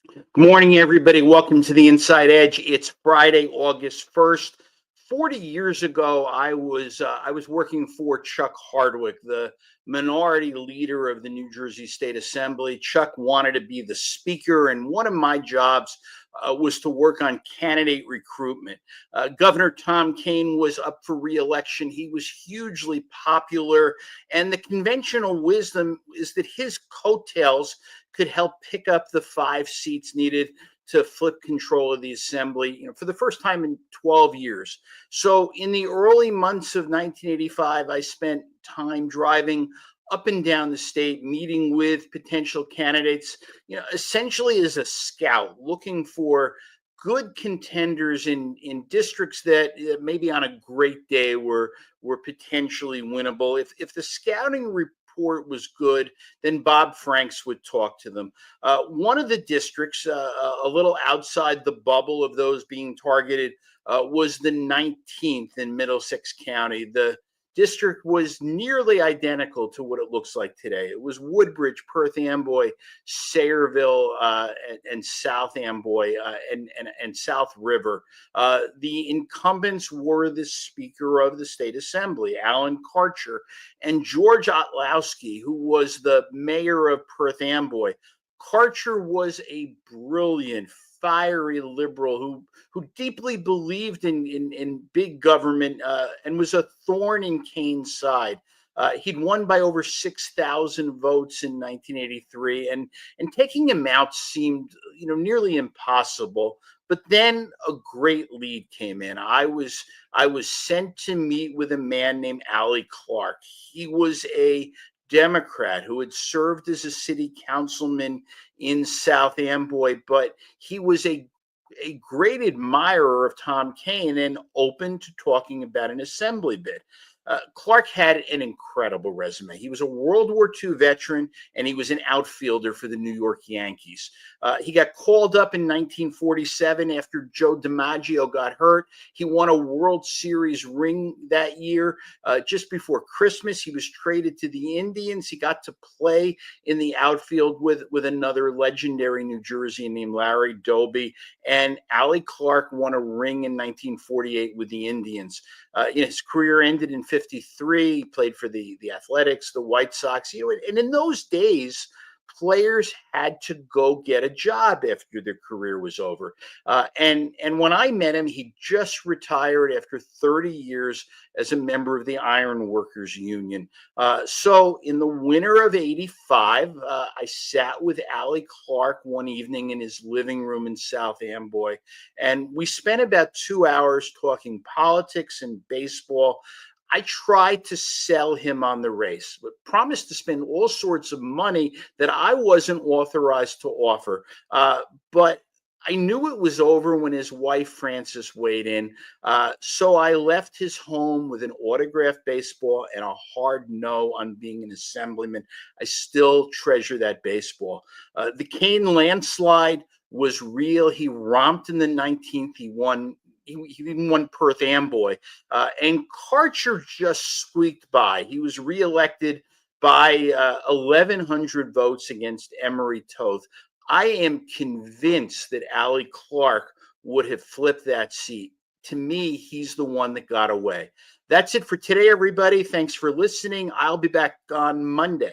Good morning, everybody. Welcome to the Inside Edge. It's Friday, August 1st. 40 years ago, I was working for Chuck Hardwick, the minority leader of the New Jersey State Assembly. Chuck wanted to be the speaker, and one of my jobs was to work on candidate recruitment. Governor Tom Kean was up for re-election. He was hugely popular, and the conventional wisdom is that his coattails could help pick up the 5 seats needed to flip control of the assembly, for the first time in 12 years. So in the early months of 1985, I spent time driving up and down the state, meeting with potential candidates, essentially as a scout, looking for good contenders in districts that maybe on a great day were potentially winnable. If the scouting report was good, then Bob Franks would talk to them. One of the districts, a little outside the bubble of those being targeted, was the 19th in Middlesex County. The district was nearly identical to what it looks like today. It was Woodbridge, Perth Amboy, Sayreville, and South Amboy, and South River. The incumbents were the Speaker of the State Assembly, Alan Karcher, and George Otlowski, who was the mayor of Perth Amboy. Karcher was a brilliant, fiery liberal who deeply believed in big government, and was a thorn in Kane's side. He'd won by over 6,000 votes in 1983, and taking him out seemed nearly impossible. But then a great lead came in. I was sent to meet with a man named Allie Clark. He was a Democrat who had served as a city councilman in South Amboy, but he was a great admirer of Tom Kean and open to talking about an assembly bid. Clark had an incredible resume. He was a World War II veteran, and he was an outfielder for the New York Yankees. He got called up in 1947 after Joe DiMaggio got hurt. He won a World Series ring that year. Just before Christmas, he was traded to the Indians. He got to play in the outfield with another legendary New Jerseyan named Larry Doby. And Allie Clark won a ring in 1948 with the Indians. His career ended in 53. He played for the Athletics, the White Sox. And in those days, players had to go get a job after their career was over. And when I met him, he just retired after 30 years as a member of the Iron Workers Union. So in the winter of 85, I sat with Allie Clark one evening in his living room in South Amboy, and we spent about 2 hours talking politics and baseball. I tried to sell him on the race, but promised to spend all sorts of money that I wasn't authorized to offer. But I knew it was over when his wife, Frances, weighed in. So I left his home with an autographed baseball and a hard no on being an assemblyman. I still treasure that baseball. The Kean landslide was real. He romped in the 19th. He won. He even won Perth Amboy, and Karcher just squeaked by. He was reelected by 1,100 votes against Emory Toth. I am convinced that Allie Clark would have flipped that seat. To me, he's the one that got away. That's it for today, everybody. Thanks for listening. I'll be back on Monday.